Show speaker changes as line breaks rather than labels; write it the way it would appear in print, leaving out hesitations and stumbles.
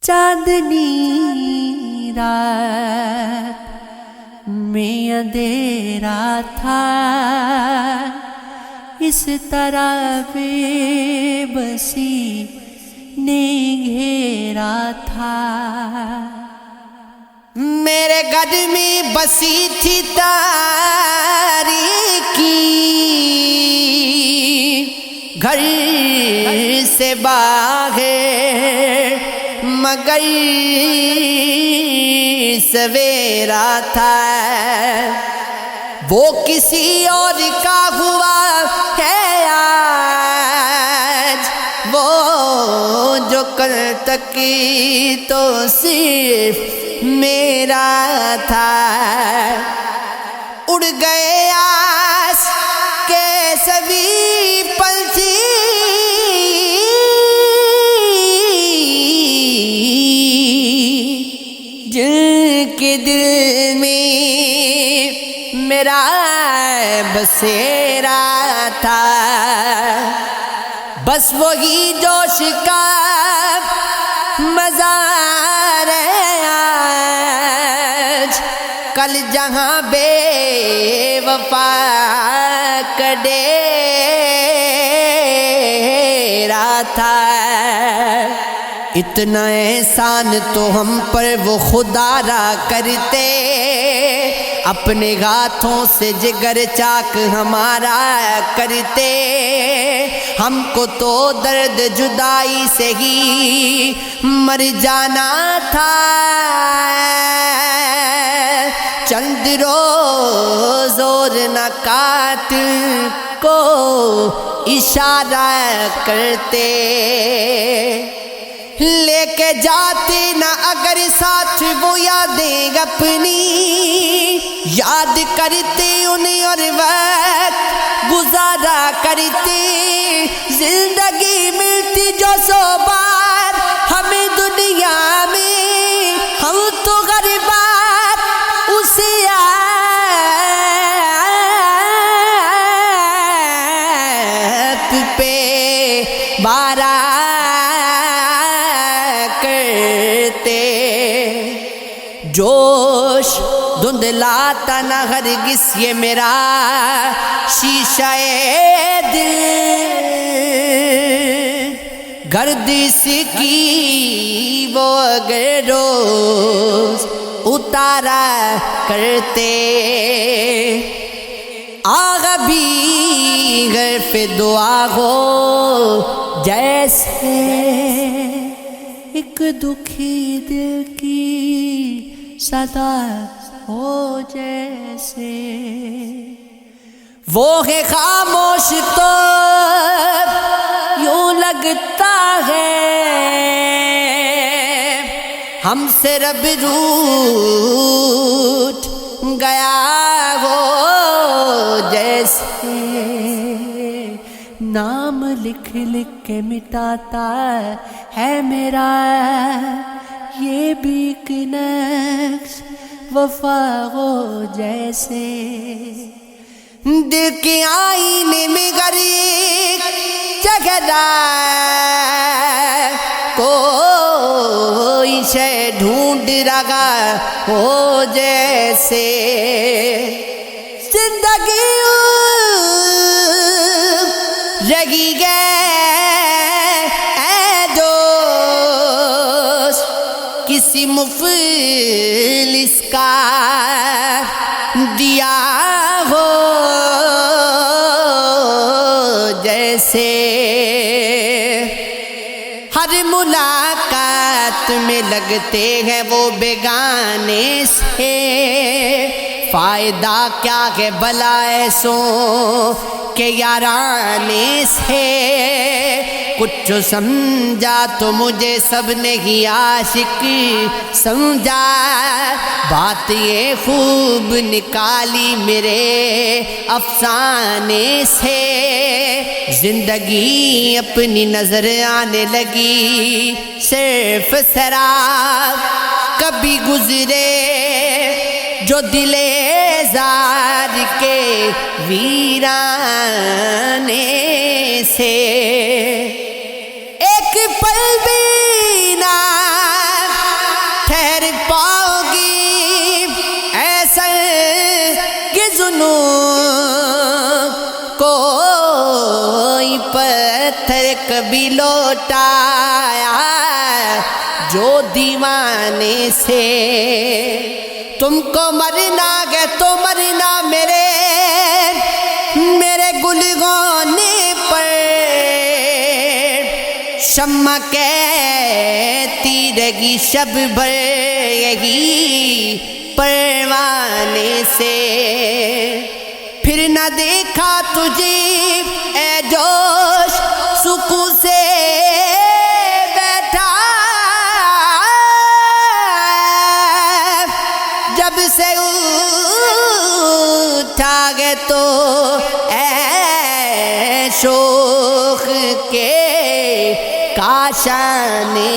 چاندنی رات میں اندھیرا تھا، اس طرح بے بسی نے گھیرا تھا۔
میرے گھر میں بسی تھی تاریکی، گھر سے باہر مگر سویرا تھا، وہ کسی اور کا ہوا ہے آج، وہ جو کل تک تو صرف میرا تھا۔ اڑ گئے آس کے سبھی پنچھی، جن کے دل میں میرا بسیرا تھا، بس وہی جوش کا مزار ہے آج، کل جہاں بے وفا کا ڈیرا تھا۔ اتنا احسان تو ہم پر وہ خدا را کرتے، اپنے ہاتھوں سے جگر چاک ہمارا کرتے، ہم کو تو درد جدائی سے ہی مر جانا تھا، چند روز اور نہ قاتل کو اشارہ کرتے، لے کے جاتے نہ اگر ساتھ وہ یادیں اپنی، یاد کرتے انہیں اور وقت گزارا کرتے، زندگی ملتی جو سو بار ہمیں دنیا میں، ہم تو غریبات اسے آپ پہ بارا کرتے، جوش دھندلاتا نہ ہرگز یہ میرا شیشہ دل، گردش کی وہ اگر روز اتارا کرتے، آغا بھی گھر پہ دعا ہو جیسے
ایک دکھی دل کی صدا ہو جیسے،
وہ ہے خاموش تو یوں لگتا ہے ہم سے رب روٹھ گیا ہو جیسے،
نام لکھ لکھ کے مٹاتا ہے میرا یہ بھی ایک نقش وفا ہو جیسے،
دل کے آئینے میں غریق جگہدار کوئی شے ڈھونڈ رہا ہو جیسے، زندگی رہی گئے اے دوست کسی مفلس کا دیا ہو جیسے، ہر ملاقات میں لگتے ہیں وہ بیگانے سے، فائدہ کیا ہے بھلا ایسوں کے یارانے سے، کچھ سمجھا تو مجھے سب نے ہی عاشق سمجھا، بات یہ خوب نکالی میرے افسانے سے، زندگی اپنی نظر آنے لگی صرف سراب، کبھی گزرے جو دل زار کے ویرانے سے، ایک پل بھی نہ جنوں کوئی پتھر کبھی لوٹایا جو دیوانے سے تم کو مرنا گے تو مرنا میرے گلگونے پر شمع کہتی رہی شب بھر یہی پروانے سے پھر نہ دیکھا تجھے اے جوش سکون سے بیٹھا جب سے اٹھا گئے تو اے شوق کے کاشانے